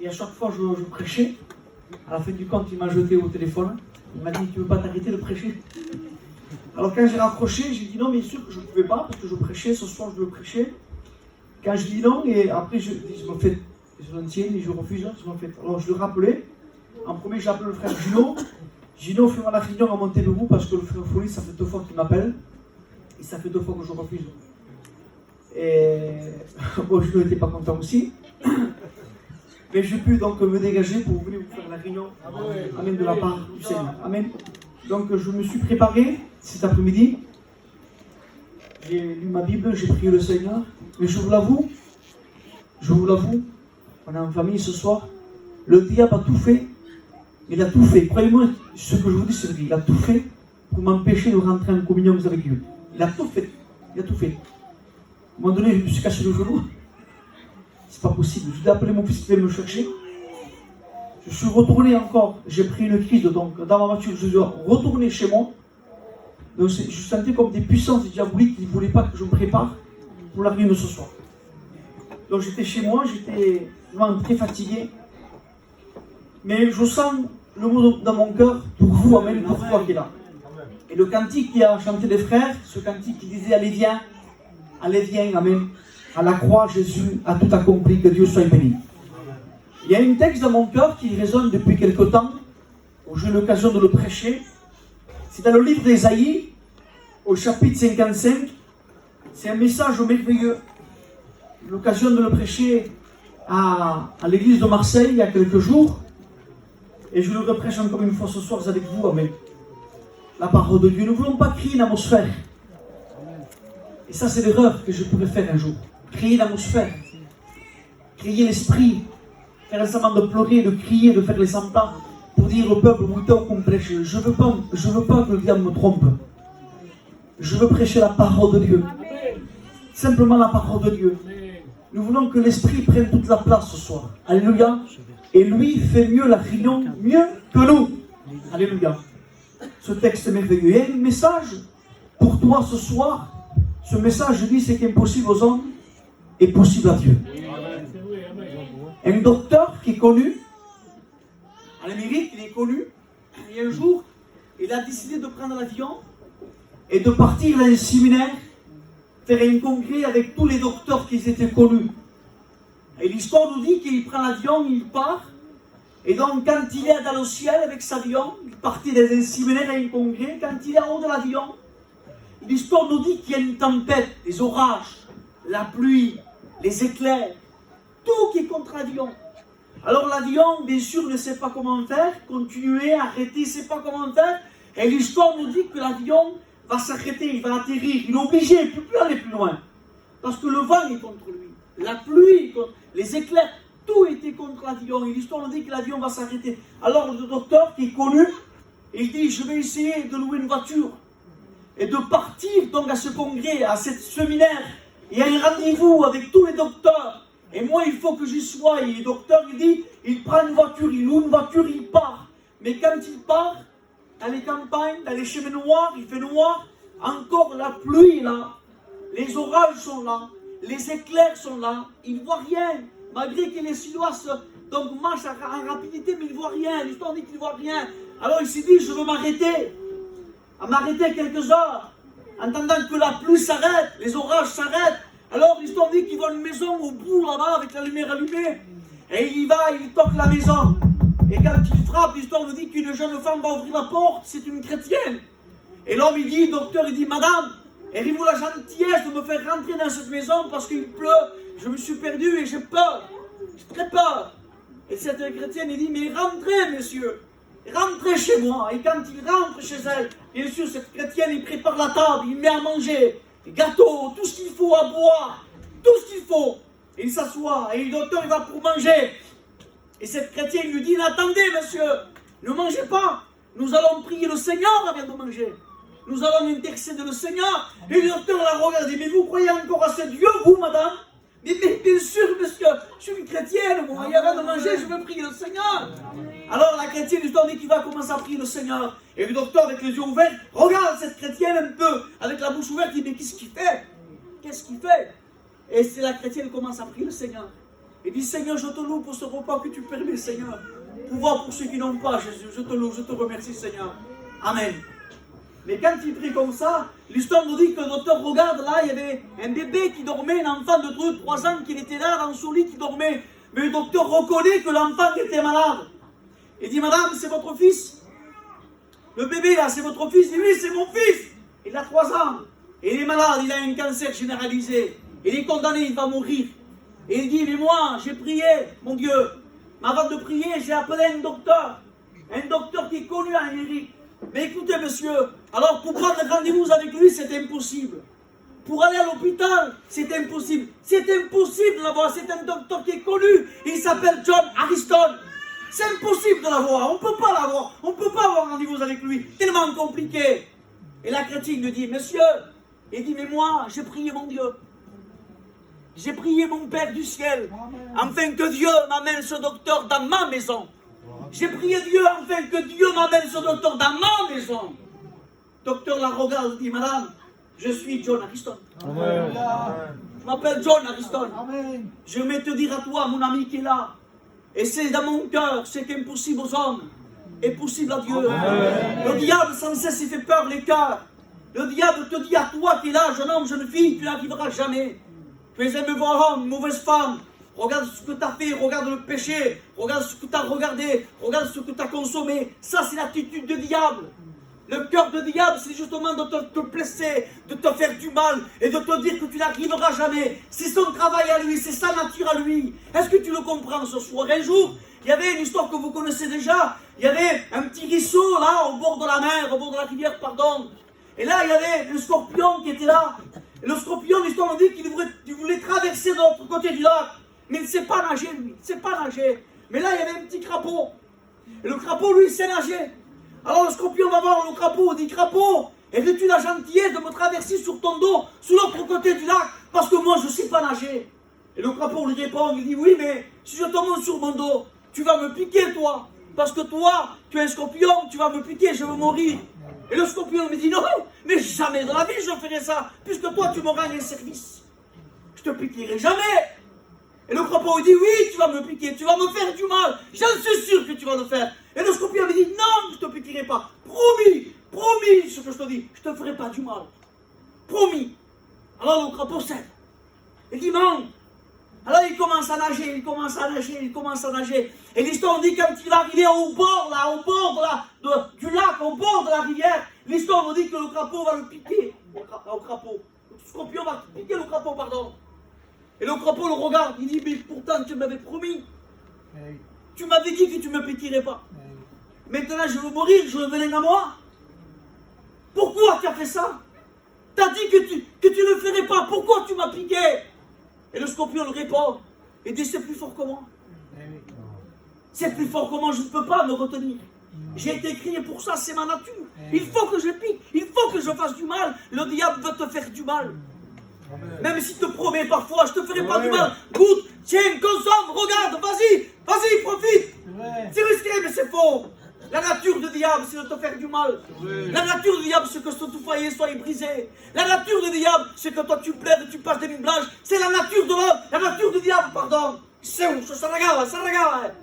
Et à chaque fois, je prêchais. À la fin du compte, il m'a jeté au téléphone. Il m'a dit, tu ne veux pas t'arrêter de prêcher? Alors quand j'ai raccroché, j'ai dit non, bien sûr que je ne pouvais pas, parce que je prêchais, ce soir je le prêchais. Quand je dis non, et après je dis, je me fais, je m'en tiens, et je refuse, je me fais. Alors je le rappelais. En premier, j'ai appelé le frère Gino. Gino, fais-moi la réunion à monter debout, parce que le frère Folie, ça fait 2 fois qu'il m'appelle. Et ça fait 2 fois que je refuse. Et bon, Gino n'était pas content aussi. Mais j'ai pu donc me dégager pour venir vous faire la réunion. Amen, de la part du Seigneur. Amen. Donc je me suis préparé cet après-midi. J'ai lu ma Bible, j'ai prié le Seigneur. Mais je vous l'avoue, on est en famille ce soir. Le diable a tout fait. Il a tout fait. Croyez-moi, ce que je vous dis, c'est vrai. Il a tout fait pour m'empêcher de rentrer en communion avec Dieu. Il a tout fait. Il a tout fait. À un moment donné, je me suis cassé le genou. C'est pas possible. Je dois appeler mon fils qui vient me chercher. Je suis retourné encore. J'ai pris une crise donc dans ma voiture. Je dois retourner chez moi. Donc je sentais comme des puissances diaboliques qui ne voulaient pas que je me prépare pour la réunion de ce soir. Donc j'étais chez moi, j'étais vraiment très fatigué. Mais je sens le mot dans mon cœur pour vous, amen, pour toi qui est là. Et le cantique qui a chanté les frères, ce cantique qui disait allez viens, amen. À la croix, Jésus a tout accompli, que Dieu soit béni. Il y a un texte dans mon cœur qui résonne depuis quelque temps, où j'ai eu l'occasion de le prêcher. C'est dans le livre d'Ésaïe, au chapitre 55. C'est un message merveilleux. J'ai eu l'occasion de le prêcher à l'église de Marseille il y a quelques jours. Et je le reprêche encore une fois ce soir avec vous, amen. La parole de Dieu. Nous ne voulons pas créer une atmosphère. Et ça, c'est l'erreur que je pourrais faire un jour. Créer l'atmosphère, créer l'esprit, faire un semblant de pleurer, de crier, de faire les semblants, pour dire au peuple, mouton qu'on prêche. Je veux pas que le diable me trompe. Je veux prêcher la parole de Dieu. Simplement la parole de Dieu. Nous voulons que l'esprit prenne toute la place ce soir. Alléluia. Et lui fait mieux la réunion, mieux que nous. Alléluia. Ce texte est merveilleux. Il y a un message pour toi ce soir. Ce message, je dis, c'est qu'impossible aux hommes est possible à Dieu. Un docteur qui est connu, en Amérique, il est connu, et un jour, il a décidé de prendre l'avion et de partir dans un séminaire, faire un congrès avec tous les docteurs qui étaient connus. Et l'histoire nous dit qu'il prend l'avion, il part, et donc quand il est dans le ciel avec cet avion, il partit dans un séminaire et un congrès, quand il est en haut de l'avion, l'histoire nous dit qu'il y a une tempête, des orages, la pluie, les éclairs, tout qui est contre l'avion. Alors l'avion, bien sûr, ne sait pas comment faire, continuer, arrêter, il ne sait pas comment faire. Et l'histoire nous dit que l'avion va s'arrêter, il va atterrir, il est obligé, il ne peut plus aller plus loin. Parce que le vent est contre lui, la pluie, les éclairs, tout était contre l'avion. Et l'histoire nous dit que l'avion va s'arrêter. Alors le docteur qui est connu, il dit, je vais essayer de louer une voiture et de partir donc à ce congrès, à ce séminaire. Il y a un rendez-vous avec tous les docteurs. Et moi, il faut que j'y sois. Et le docteur, il dit, il prend une voiture, il loue une voiture, il part. Mais quand il part, dans les campagnes, dans les chemins noirs, il fait noir, encore la pluie là, les orages sont là, les éclairs sont là, il ne voit rien. Malgré que les Silois donc marchent en rapidité, mais il ne voit rien. L'histoire dit qu'il ne voit rien. Alors il s'est dit, je veux m'arrêter. À m'arrêter quelques heures, en attendant que la pluie s'arrête, les orages s'arrêtent. Alors l'histoire dit qu'il voit une maison au bout là-bas avec la lumière allumée. Et il y va, il toque la maison. Et quand il frappe, l'histoire nous dit qu'une jeune femme va ouvrir la porte, c'est une chrétienne. Et l'homme il dit, docteur, il dit, madame, auriez-vous la gentillesse de me faire rentrer dans cette maison parce qu'il pleut, je me suis perdu et j'ai peur. J'ai très peur. Et cette chrétienne, il dit, mais rentrez, monsieur. Rentrez chez moi. Et quand il rentre chez elle, bien sûr, cette chrétienne, il prépare la table, il met à manger, des gâteaux, tout ce qu'il faut à boire, tout ce qu'il faut. Et il s'assoit, et le docteur, il va pour manger. Et cette chrétienne lui dit, attendez, monsieur, ne mangez pas. Nous allons prier le Seigneur avant de manger. Nous allons intercéder le Seigneur. Et le docteur la regarde et dit, mais vous croyez encore à ce Dieu, vous, madame? Mais bien sûr, monsieur, je suis une chrétienne, moi, et avant de manger, je veux prier le Seigneur. Alors la chrétienne, l'histoire dit qu'il va commencer à prier le Seigneur. Et le docteur, avec les yeux ouverts, regarde cette chrétienne un peu, avec la bouche ouverte, il dit, mais qu'est-ce qu'il fait? Qu'est-ce qu'il fait? Et c'est la chrétienne qui commence à prier le Seigneur. Et dis, Seigneur, je te loue pour ce repas que tu permets, Seigneur. Pouvoir pour ceux qui n'ont pas, Jésus. Je te loue, je te remercie, Seigneur. Amen. Mais quand il prie comme ça, l'histoire nous dit que le docteur regarde là, il y avait un bébé qui dormait, un enfant de 2-3 ans qui était là dans son lit qui dormait. Mais le docteur reconnaît que l'enfant était malade. Il dit, madame, c'est votre fils? Le bébé là, c'est votre fils? Il dit, oui, c'est mon fils. Il a 3 ans. Et il est malade, il a un cancer généralisé. Il est condamné, il va mourir. Et il dit, mais moi, j'ai prié, mon Dieu. Mais avant de prier, j'ai appelé un docteur qui est connu en Amérique. Mais écoutez, monsieur, alors pour prendre rendez-vous avec lui, c'est impossible. Pour aller à l'hôpital, c'est impossible. C'est impossible de l'avoir. C'est un docteur qui est connu. Il s'appelle John Ariston. C'est impossible de l'avoir. On ne peut pas l'avoir. On ne peut pas avoir rendez-vous avec lui. Tellement compliqué. Et la chrétienne lui dit, monsieur, il dit, mais moi, j'ai prié mon Dieu. J'ai prié mon Père du ciel, afin que Dieu m'amène ce docteur dans ma maison. J'ai prié Dieu, afin que Dieu m'amène ce docteur dans ma maison. Docteur la regarde et dit, madame, je suis John Ariston. Amen. Je m'appelle John Ariston. Amen. Je vais te dire à toi, mon ami qui est là, et c'est dans mon cœur, ce qui est impossible aux hommes, est possible à Dieu. Amen. Le diable sans cesse il fait peur les cœurs. Le diable te dit à toi qui es là, jeune homme, jeune fille, tu n'arriveras jamais. Tu es un mauvais homme, une mauvaise femme. Regarde ce que tu as fait, regarde le péché, regarde ce que tu as regardé, regarde ce que tu as consommé. Ça, c'est l'attitude du diable. Le cœur du diable, c'est justement de te blesser, de te faire du mal et de te dire que tu n'arriveras jamais. C'est son travail à lui, c'est sa nature à lui. Est-ce que tu le comprends ce soir? Un jour, il y avait une histoire que vous connaissez déjà. Il y avait un petit ruisseau là, au bord de la mer, au bord de la rivière, pardon. Et là, il y avait un scorpion qui était là. Et le scorpion, l'histoire nous dit qu'il voulait traverser de l'autre côté du lac. Mais il ne sait pas nager, lui. Il ne sait pas nager. Mais là, il y avait un petit crapaud. Et le crapaud, lui, il sait nager. Alors le scorpion va voir le crapaud. Il dit, crapaud, veux-tu la gentillesse de me traverser sur ton dos, sur l'autre côté du lac? Parce que moi, je ne sais pas nager. Et le crapaud lui répond, il dit, oui, mais si je tombe sur mon dos, tu vas me piquer, toi. Parce que toi, tu es un scorpion, tu vas me piquer, je vais mourir. Et le scorpion me dit, non, mais jamais de la vie je ferai ça, puisque toi tu me rends un service. Je te piquerai jamais. Et le crapaud dit, oui, tu vas me piquer, tu vas me faire du mal, j'en suis sûr que tu vas le faire. Et le scorpion me dit, non, je ne te piquerai pas, promis, promis, ce que je te dis, je ne te ferai pas du mal. Promis. Alors le crapaud cède. Il dit, non. Alors il commence à nager, il commence à nager. Et l'histoire dit quand il est arrivé au bord du lac, au bord de la rivière, l'histoire nous dit que le crapaud va le piquer au crapaud. Le scorpion va piquer le crapaud, pardon. Et le crapaud le regarde, il dit, mais pourtant tu m'avais promis. Tu m'avais dit que tu ne me piquerais pas. Maintenant je veux mourir, je veux venir à moi. Pourquoi tu as fait ça? Tu as dit que tu ne le ferais pas, pourquoi tu m'as piqué? Et le scorpion le répond. Il dit, c'est plus fort que moi. C'est plus fort que moi, je ne peux pas me retenir. J'ai été créé pour ça, c'est ma nature. Il faut que je pique, il faut que je fasse du mal. Le diable veut te faire du mal. Même s'il te promet parfois, je te ferai pas du mal. Goûte, tiens, consomme, regarde, vas-y, profite. C'est risqué, mais c'est faux. La nature du diable, c'est de te faire du mal. La nature du diable, c'est que ton foyer soit brisé. La nature du diable, c'est que toi tu plaides, tu passes des nuits blanches. C'est la nature de l'homme, la nature du diable, pardon. C'est où ça regarde.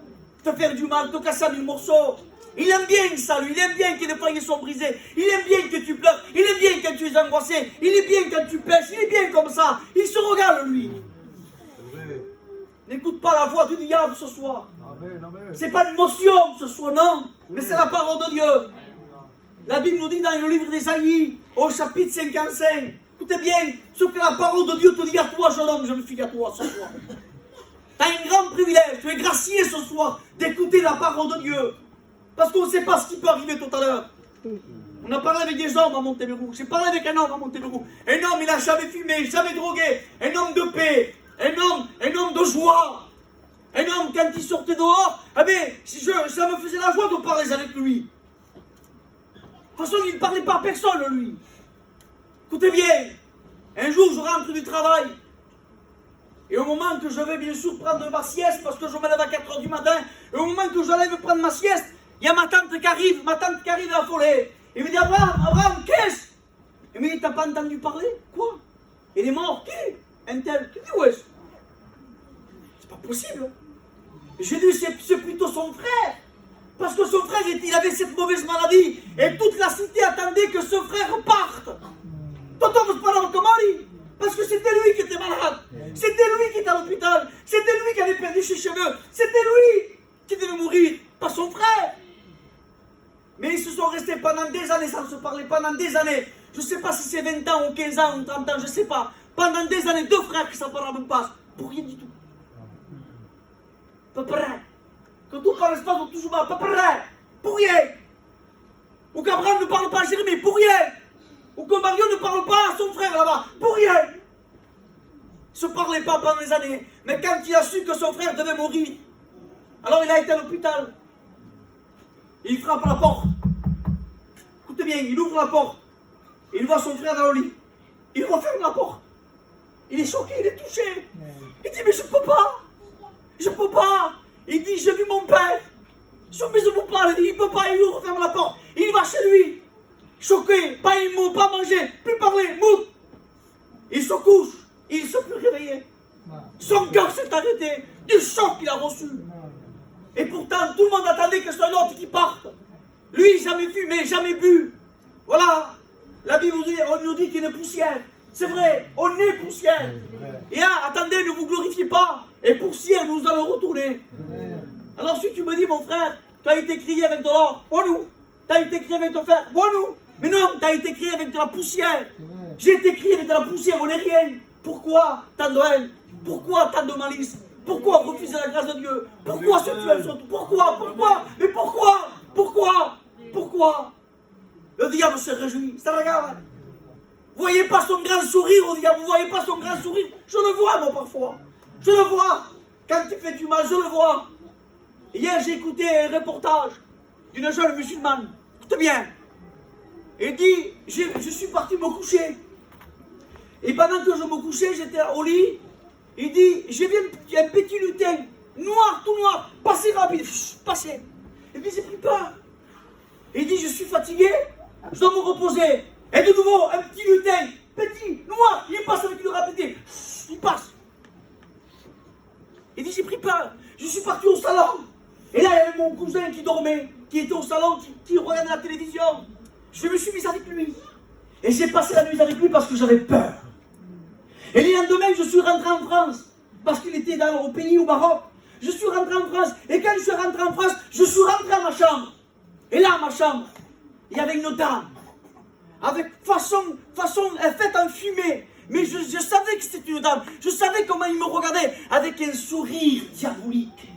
Te faire du mal, te casser en mille morceaux. Il aime bien ça, lui. Il aime bien que les foyers soient brisés. Il aime bien que tu pleures. Il aime bien quand tu es angoissé. Il est bien quand tu pêches. Il est bien comme ça. Il se regarde, lui. N'écoute pas la voix du diable ce soir. C'est pas une motion ce soir, non. Mais c'est la parole de Dieu. La Bible nous dit dans le livre d'Ésaïe, au chapitre 55. Écoutez bien, ce que la parole de Dieu te dit à toi, jeune homme, jeune fille, à toi ce soir. Tu as un grand privilège, tu es gracié ce soir d'écouter la parole de Dieu. Parce qu'on ne sait pas ce qui peut arriver tout à l'heure. On a parlé avec des hommes à Montebello. J'ai parlé avec un homme à Montebello. Un homme, il n'a jamais fumé, jamais drogué. Un homme de paix. Un homme de joie. Un homme, quand il sortait dehors, ça me faisait la joie de parler avec lui. De toute façon, il ne parlait pas à personne, lui. Écoutez bien, un jour, je rentre du travail. Et au moment que je vais bien sûr prendre ma sieste, parce que je me lève à 4 h du matin, et au moment que j'allais me prendre ma sieste, il y a ma tante qui arrive affolée. Il me dit, Abraham, qu'est-ce? Il me dit, t'as pas entendu parler? Quoi? Il est mort, qui? Un tel. Tu dis, ouais. C'est pas possible. J'ai dit, c'est plutôt son frère. Parce que son frère, il avait cette mauvaise maladie. Et toute la cité attendait que son frère parte. Parce que c'était lui qui était malade. C'était lui qui était à l'hôpital. C'était lui qui avait perdu ses cheveux. C'était lui qui devait mourir, pas son frère. Mais ils se sont restés pendant des années sans se parler, pendant des années. Je ne sais pas si c'est 20 ans ou 15 ans ou 30 ans, je ne sais pas. Pendant des années, deux frères qui ne s'en parlent même pas. Pour rien du tout. Pas près. Quand on parle pas, on toujours pas près. Pour rien. Ou qu'Abraham ne parle pas à Jérémie, pour rien. Ou que Mario ne parle pas à son frère là-bas, pour rien. Ils ne se parlaient pas pendant des années. Mais quand il a su que son frère devait mourir, alors il a été à l'hôpital. Il frappe à la porte. Écoutez bien, il ouvre la porte. Il voit son frère dans le lit. Il referme la porte. Il est choqué, il est touché. Il dit, mais je ne peux pas. Je ne peux pas. Il dit, j'ai vu mon père. Mais je ne peux pas. Il dit, il ne peut pas. Il referme la porte. Il va chez lui. Choqué, pas un mot, pas manger, plus parler, mou. Il se couche. Il ne se peut réveiller. Son cœur s'est arrêté du choc qu'il a reçu. Et pourtant, tout le monde attendait que ce soit l'autre qui parte. Lui, jamais fumé, jamais bu. Voilà. La Bible nous dit qu'il est poussière. C'est vrai, on est poussière. Et là, attendez, ne vous glorifiez pas. Et poussière, nous allons retourner. Alors si tu me dis, mon frère, tu as été crié avec de l'or, moi nous. Tu as été crié avec ton fer, moi nous. Mais non, tu as été crié avec de la poussière. J'ai été crié avec de la poussière, on n'est rien. Pourquoi tant de haine? Pourquoi tant de malice? Pourquoi refuser la grâce de Dieu? Pourquoi se tuer sur tout? Pourquoi? Mais pourquoi? Le diable se réjouit, ça regarde. Vous voyez pas son grand sourire au diable, vous voyez pas son grand sourire? Je le vois moi parfois. Je le vois. Quand il fait du mal, je le vois. Hier j'ai écouté un reportage d'une jeune musulmane. Écoutez bien. Il dit, je suis parti me coucher. Et pendant que je me couchais, j'étais au lit. Il dit, j'ai vu un petit lutin, noir, tout noir, passer rapide, passer. Et puis j'ai pris peur. Il dit, je suis fatigué, je dois me reposer. Et de nouveau, un petit lutin, petit, noir, il passe avec une rapidité. Il passe. Il dit, j'ai pris peur. Je suis parti au salon. Et là, il y avait mon cousin qui dormait, qui était au salon, qui regardait la télévision. Je me suis mis avec lui. Et j'ai passé la nuit avec lui parce que j'avais peur. Et le lendemain, je suis rentré en France. Parce qu'il était au pays, au Maroc. Je suis rentré en France. Et quand je suis rentré en France, je suis rentré à ma chambre. Et là, ma chambre, il y avait une dame. Avec façon faite en fumée. Mais je savais que c'était une dame. Je savais comment il me regardait. Avec un sourire diabolique.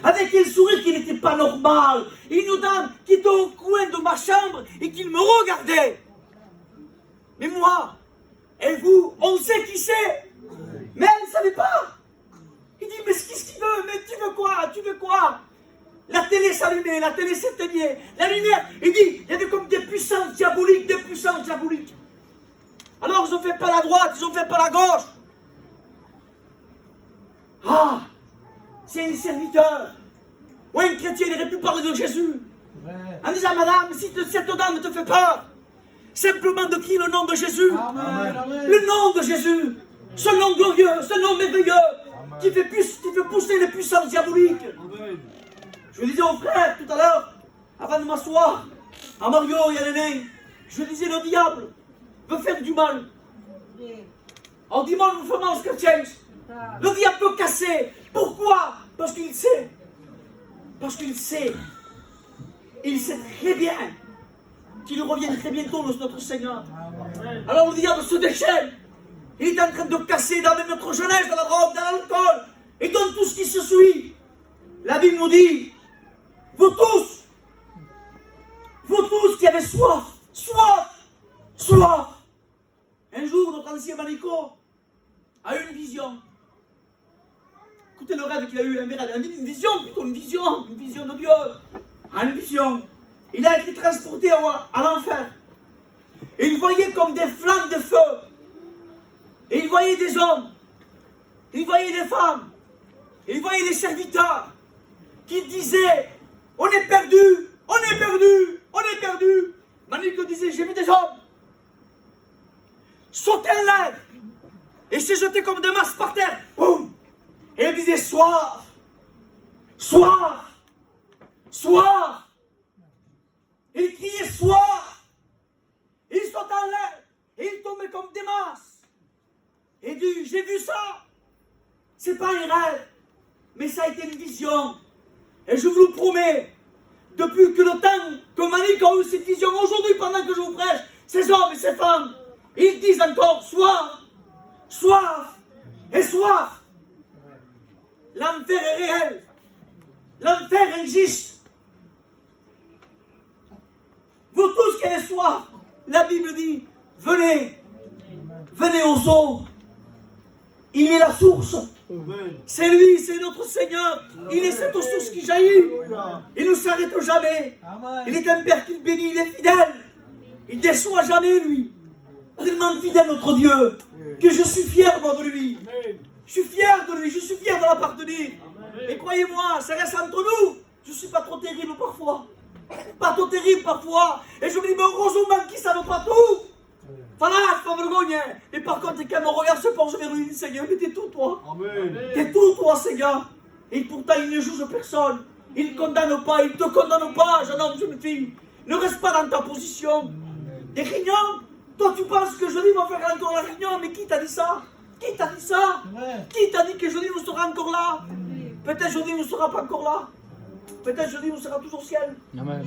Avec un sourire qui n'était pas normal. Une dame qui était au coin de ma chambre et qui me regardait. Mais moi, et vous, on sait qui c'est. Mais elle ne savait pas. Il dit, mais qu'est-ce qu'il veut? Mais tu veux quoi? La télé s'allumait, la télé s'éteignait, la lumière. Il dit, il y avait comme des puissances diaboliques. Alors ils n'ont fait pas la droite, ils n'ont fait pas la gauche. Ah, c'est un serviteur. Ou un chrétien, il aurait pu parler de Jésus. En disant, madame, si cette dame te fait peur, simplement de crier le nom de Jésus. Amen. Le nom de Jésus. Ce nom glorieux, ce nom merveilleux, qui fait pousser les puissances diaboliques. Amen. Je disais au frère tout à l'heure, avant de m'asseoir, à Mario et à Lénin, je disais, le diable veut faire du mal. En disant, nous faisons aux chrétiens. Le diable peut casser. Pourquoi? Parce qu'il sait. Il sait très bien qu'il revient très bientôt, notre Seigneur. Alors le diable se déchaîne. Il est en train de casser dans notre jeunesse, dans la drogue, dans l'alcool, et dans tout ce qui se suit. La Bible nous dit, vous tous qui avez soif. Un jour, notre ancien Manico a eu une vision. Écoutez le rêve qu'il a eu, une vision de Dieu. Une vision. Il a été transporté à l'enfer. Et il voyait comme des flammes de feu. Et il voyait des hommes. Il voyait des femmes. Il voyait des serviteurs qui disaient, on est perdu. Manico disait, j'ai vu des hommes sauter en l'air et s'est jeté comme des masses par terre. Boum. Et elle disait soif, soif, soif. Il criait soif. Il sautait en l'air. Et il tombait comme des masses. Et dit, j'ai vu ça. C'est pas un rêve, mais ça a été une vision. Et je vous le promets, depuis que le temps que Malik a eu cette vision, aujourd'hui pendant que je vous prêche, ces hommes et ces femmes, ils disent encore soif, soif et soif. L'enfer est réel. L'enfer existe. Vous tous qui avez soif, la Bible dit, venez, venez aux eaux. Il est la source. C'est lui, c'est notre Seigneur. Il est cette source qui jaillit. Il ne s'arrête jamais. Il est un Père qui bénit, il est fidèle. Il ne déçoit jamais, lui. Tellement fidèle, notre Dieu, que je suis fier, moi, de lui. Je suis fier de lui, je suis fier de l'appartenir. Et croyez-moi, ça reste entre nous. Je ne suis pas trop terrible parfois. Pas trop terrible parfois. Et je me dis, mais heureusement qu'ils ne savent pas tout. Voilà, c'est pas vergogne. Mais par contre, quand mon regard se penche vers lui, Seigneur, mais t'es tout, toi. T'es tout, toi, Seigneur. Et pourtant, il ne juge personne. Il ne condamne pas, il ne te condamne pas, jeune homme, jeune fille. Ne reste pas dans ta position. Des réunions. Toi, tu penses que jeudi va faire encore la réunion, mais qui t'a dit ça? Qui t'a dit ça? Qui t'a dit que jeudi nous sera encore là? Peut-être jeudi ne sera pas encore là. Peut-être jeudi nous sera toujours au ciel. Amen.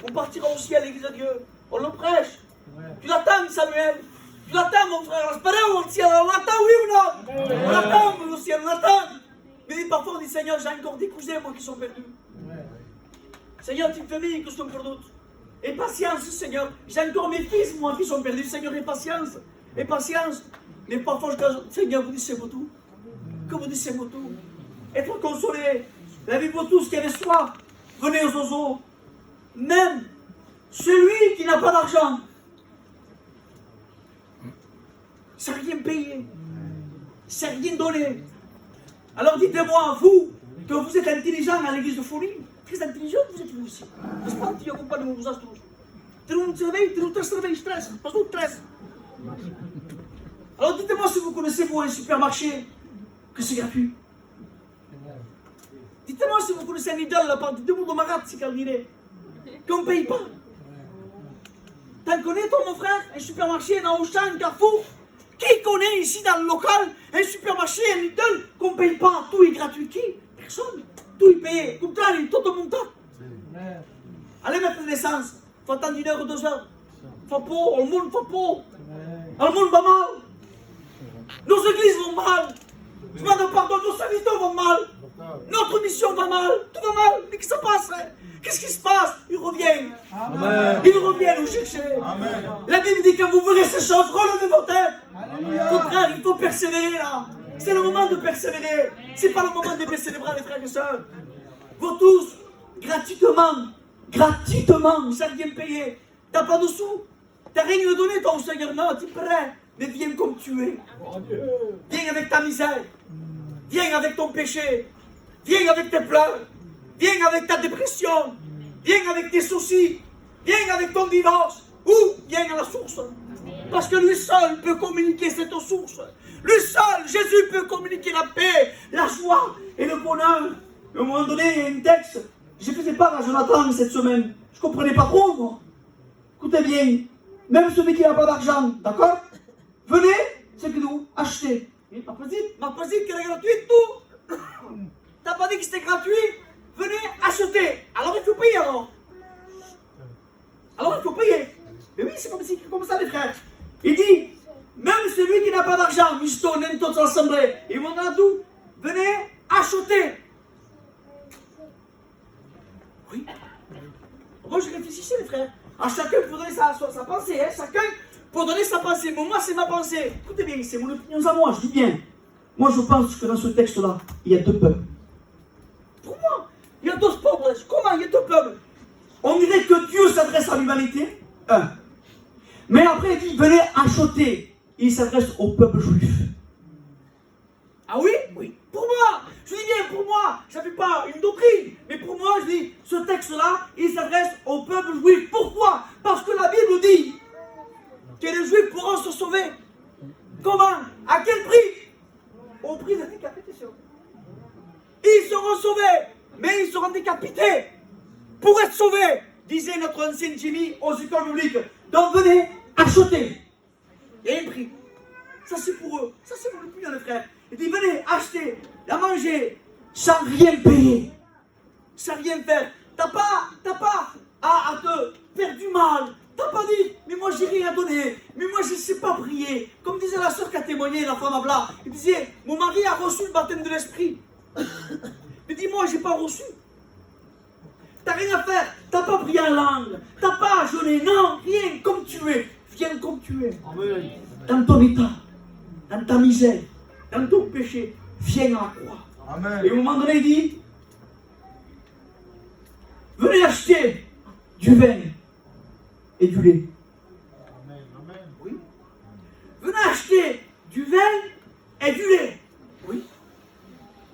On partira au ciel, l'église de Dieu. On le prêche. Tu l'attends, Samuel. Tu l'attends, mon frère. Espérons au ciel. On l'attend, oui ou non? On l'attend, le ciel, on l'attend. Mais parfois on dit, Seigneur, j'ai encore des cousins, moi, qui sont perdus. Seigneur, tu me fais bien que je te perdoute. Et patience, Seigneur. J'ai encore mes fils, moi, qui sont perdus. Seigneur, et patience. Et patience. Mais parfois, je dis, Seigneur, vous dites, c'est beau tout. Que vous dites, c'est beau tout. Être consolé. La vie pour tous qui avait soif. Venez aux oiseaux. Même celui qui n'a pas d'argent. Sans rien payer. Sans rien donner. Alors dites-moi, vous, que vous êtes intelligent à l'église de folie. Très intelligent, vous êtes vous aussi. C'est pas un petit accompagnement, vous astros. Tout le monde se réveille, tout le monde se réveille, stress. Parce que stress. Alors dites-moi si vous connaissez, vous, un supermarché, que c'est gratuit. Dites-moi si vous connaissez un idole, là, dites-moi dans Marat, c'est qu'elle dirait. Qu'on ne paye pas. T'en connais, toi, mon frère? Un supermarché, un Auchan, un Carrefour? Qui connaît ici dans le local un supermarché, un idole, qu'on ne paye pas? Tout est gratuit. Qui? Personne. Tout est payé. Tout est tout le monde. Allez mettre l'essence. Faut attendre 1 heure ou 2 heures. Faut pas, le monde fait pas. Le monde va mal. Nos églises vont mal. Je demande pardon, nos serviteurs vont mal. Notre mission va mal. Tout va mal. Mais qu'est-ce qui se passe? Qu'est-ce qui se passe? Ils reviennent. Amen. Ils reviennent nous chercher. Amen. La Bible dit que vous verrez ces choses, relevez vos têtes. Mon frère, il faut persévérer là. C'est le moment de persévérer. C'est pas le moment de baisser les bras, les frères et sœurs. Vous tous, gratuitement, sans rien payer. T'as pas de sous. T'as rien de donner, ton Seigneur. Non, tu es prêt. Mais viens comme tu es. Viens avec ta misère. Viens avec ton péché. Viens avec tes pleurs. Viens avec ta dépression. Viens avec tes soucis. Viens avec ton divorce. Ou viens à la source. Parce que lui seul peut communiquer cette source. Lui seul, Jésus peut communiquer la paix, la joie et le bonheur. À un moment donné, il y a un texte. Je faisais part à Jonathan cette semaine. Je ne comprenais pas trop, moi. Écoutez bien. Même celui qui n'a pas d'argent, d'accord? Venez, c'est que nous, achetez. Ma présidente qui est gratuite, tout. T'as pas dit que c'était gratuit? Venez acheter. Alors il faut payer alors. Alors il faut payer. Mais oui, c'est comme ça les frères. Il dit, même celui qui n'a pas d'argent, Misto, n'est toute l'assemblée, ils vont dans tout. Venez acheter. Oui. Moi je réfléchissais les frères. À chacun pour donner sa pensée. Hein. Chacun pour donner sa pensée. Mais moi c'est ma pensée. Écoutez bien, c'est mon opinion à moi, je dis bien. Moi je pense que dans ce texte-là, il y a 2 peuples. Pour moi, il y a 2 peuples. Comment il y a 2 peuples? On dirait que Dieu s'adresse à l'humanité. Mais après il dit, venez acheter. Il s'adresse au peuple juif. Ah oui? Oui. Pour moi, je dis bien pour moi, ça ne fait pas une doctrine, mais pour moi, je dis, ce texte-là, il s'adresse au peuple juif. Pourquoi? Parce que la Bible dit que les juifs pourront se sauver. Comment? À quel prix? Au prix de la décapitation. Ils seront sauvés, mais ils seront décapités. Pour être sauvés, disait notre ancien Jimmy aux écoles publiques. Donc venez, achetez. Il y a un prix. Ça c'est pour eux. Ça c'est pour le plus les frères. Il dit venez, achetez, à manger, sans rien payer. Sans rien faire. T'as pas à te faire du mal. T'as pas dit, mais moi j'ai rien donné, mais moi je ne sais pas prier. Comme disait la sœur qui a témoigné, la femme à Blas, il disait, mon mari a reçu le baptême de l'esprit. Mais dis-moi, j'ai pas reçu. T'as rien à faire, t'as pas prié en langue, t'as pas à jeûner, non, rien, comme tu es. Viens comme tu es. Amen. Dans ton état, dans ta misère, dans ton péché, viens à la croix. Amen. Et au moment donné, il dit, venez acheter du vin et du lait. Amen. Amen. Oui. Venez acheter du vin et du lait. Oui.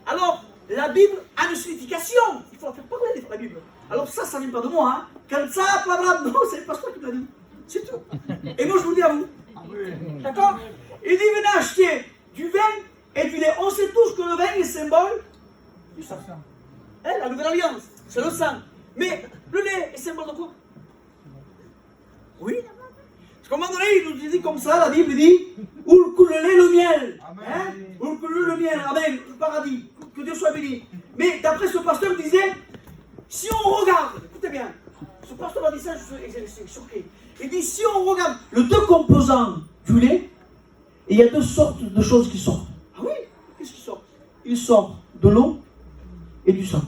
Alors, la Bible a une signification. Il faut la faire parler, la Bible. Alors ça ne vient pas de moi. Hein. Quand ça, blablabla, non, c'est le pasteur qui me l'a dit. C'est tout. Et moi, je vous le dis à vous. D'accord? Il dit, venez acheter du vin et du lait. On sait tous que le vin est symbole du sang. Hein, la nouvelle alliance, c'est le sang. Mais le lait est symbole de quoi? Oui. Parce qu'à un moment donné, il nous dit comme ça, la Bible dit, où coule le lait, le miel. Hein? Où coule le miel, amen, le paradis. Que Dieu soit béni. Mais d'après ce pasteur, il disait, si on regarde, écoutez bien, ce pasteur a dit ça, je suis choqué. Il dit, si on regarde les deux composants du lait, il y a deux sortes de choses qui sortent. Ah oui? Qu'est-ce qui sort? Il sort de l'eau et du sang.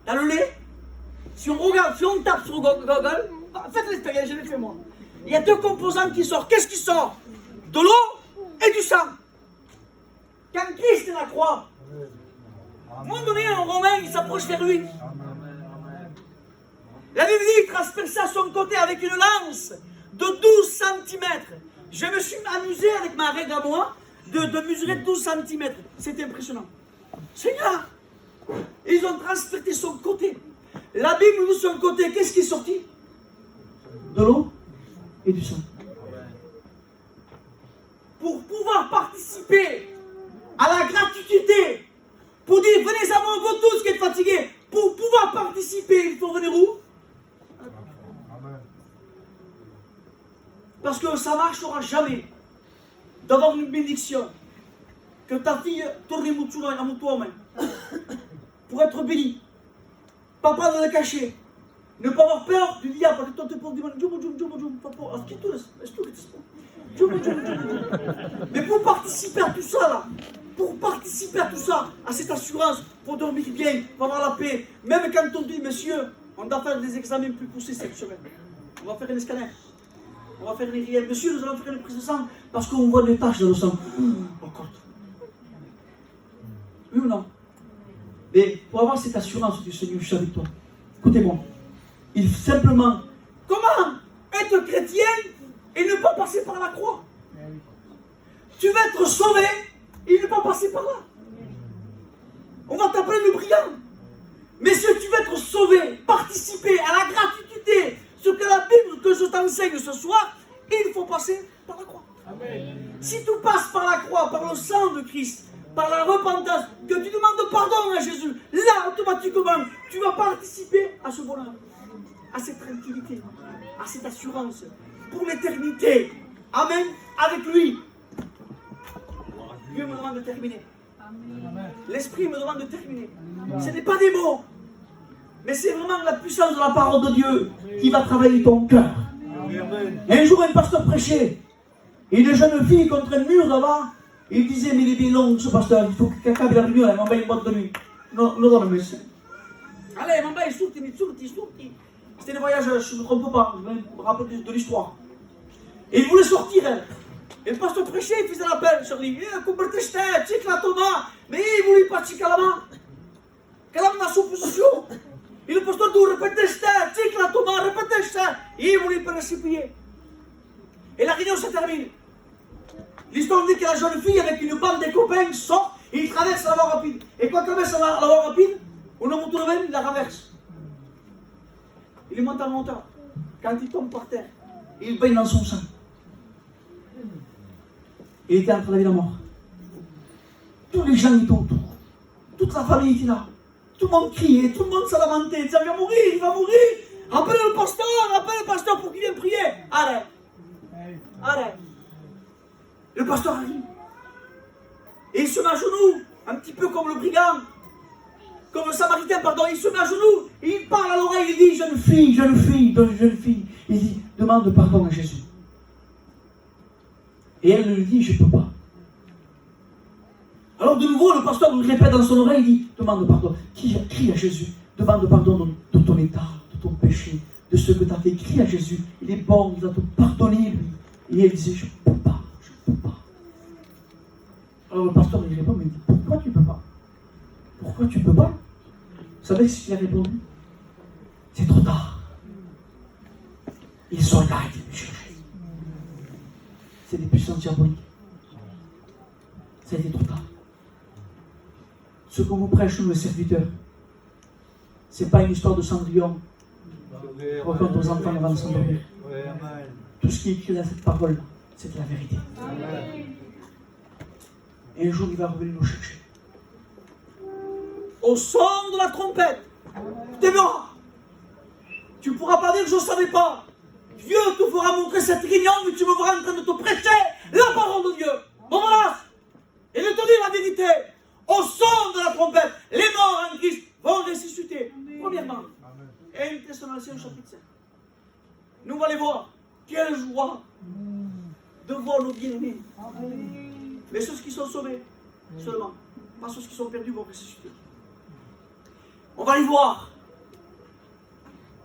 Dans le lait, si on regarde, si on tape sur Google, faites l'expérience, je l'ai fait moi. Il y a deux composants qui sortent. Qu'est-ce qui sort? De l'eau et du sang. Quand Christ est la croix, à un moment donné, un Romain, il s'approche vers lui. La Bible dit, il transperça son côté avec une lance de 12 cm. Je me suis amusé avec ma règle à moi de mesurer 12 cm. C'était impressionnant. Seigneur, ils ont transpercé son côté. La Bible nous dit son côté, qu'est-ce qui est sorti? De l'eau et du sang. Pour pouvoir participer à la gratuité, pour dire, venez à moi, vous tous qui êtes fatigués, pour pouvoir participer, il faut venir où? Parce que ça ne marchera jamais d'avoir une bénédiction, que ta fille tourne pour être bénie. Papa de le cacher, ne pas avoir peur du diable, parce que toi tu peux dire, mais pour participer à tout ça là, à cette assurance, pour dormir bien, pour avoir la paix, même quand on dit, monsieur, on doit faire des examens plus poussés cette semaine, on va faire un scanner, on va faire une IRM, monsieur, nous allons faire une prise de sang, parce qu'on voit des taches dans le sang. Oui ou non? Mais pour avoir cette assurance du Seigneur, je suis avec toi. Écoutez-moi. Il simplement, comment être chrétien et ne pas passer par la croix? Tu veux être sauvé et ne pas passer par là. On va t'appeler le brillant. Mais si tu veux être sauvé, participer à la gratuité, ce que la Bible, que je t'enseigne ce soir, il faut passer par la croix. Amen. Si tu passes par la croix, par le sang de Christ, par la repentance, que tu demandes pardon à Jésus, là, automatiquement, tu vas participer à ce bonheur, à cette tranquillité, à cette assurance, pour l'éternité. Amen. Avec lui. Dieu me demande de terminer. L'Esprit me demande de terminer. Ce n'est pas des mots, mais c'est vraiment la puissance de la parole de Dieu qui va travailler ton cœur. Un jour, un pasteur prêchait, et une jeune fille contre un mur là-bas, il disait, mais il est bien long, ce pasteur, il faut que quelqu'un vienne à la réunion, il m'envoie une boîte de nuit. Non, non, mais c'est... Allez, il m'envoie, sorti. C'était des voyages, je ne me trompe pas, je me rappelle de l'histoire. Et il voulait sortir, elle. Et le pasteur prêchait, il faisait l'appel sur lui. Mais il voulait pas chier la main. Quelle est la supposition? Et le pasteur dit, répétez, et il voulait pas laisser prier. Et la réunion se termine. L'histoire dit que la jeune fille, avec une bande de copains, sort et il traverse la voie rapide. Et quand il traverse la voie rapide, on a monté le même, il la renverse. Il monte en montant. Quand il tombe par terre, il baigne dans son sang. Il était entre la vie et la mort. Tous les gens étaient autour. toute la famille était là. Tout le monde criait, tout le monde se lamentait. Il disait, il va mourir, il va mourir. Appelle le pasteur pour qu'il vienne prier. Arrête. Arrête. Le pasteur arrive. Et il se met à genoux, un petit peu comme le brigand, comme le samaritain, pardon. Il se met à genoux et il parle à l'oreille. Il dit, jeune fille. Il dit, demande pardon à Jésus. Et elle lui dit, je ne peux pas. Alors de nouveau, le pasteur lui répète dans son oreille, il dit, demande pardon. Crie à Jésus, demande pardon de ton état, de ton péché, de ce que tu as fait. Crie à Jésus, il est bon, il va te pardonner, lui. Et elle disait, je ne peux pas. Alors le pasteur lui répond, mais il dit, pourquoi tu ne peux pas? Pourquoi tu ne peux pas? Vous savez ce qu'il a répondu? C'est trop tard. Ils sont là, ils me chercher. C'est des puissances diaboliques. Ça a été trop tard. Ce qu'on vous prêche, nous, les serviteurs, ce n'est pas une histoire de Cendrillon qu'on raconte aux enfants avant de s'endormir. Tout ce qui est écrit dans cette parole, c'est la vérité. Et un jour, il va revenir nous chercher. Au son de la trompette, t'es mort. Tu ne pourras pas dire que je ne savais pas. Dieu te fera montrer cette réunion, mais tu me verras en train de te prêcher la parole de Dieu. Bon, voilà. Et de te dire la vérité. Au son de la trompette, les morts en Christ vont ressusciter. Premièrement, 1 Thessaloniciens chapitre 5. Nous allons aller voir. Quelle joie de voir nos bien-aimés. Mais ceux qui sont sauvés, seulement. Pas ceux qui sont perdus vont ressusciter. On va les voir.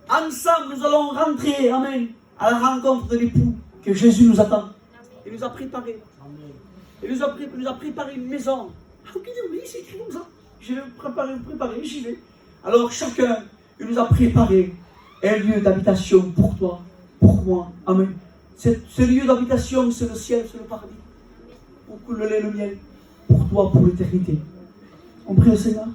Ensemble, nous allons rentrer, amen, à la rencontre de l'époux que Jésus nous attend. Il nous a préparé. Il nous a préparé une maison. Ah, ok, oui, c'est écrit comme ça. Je vais préparer, j'y vais. Alors chacun, il nous a préparé un lieu d'habitation pour toi, pour moi. Amen. Ce lieu d'habitation, c'est le ciel, c'est le paradis. Pour que le lait et le miel, pour toi, pour l'éternité. On prie au Seigneur.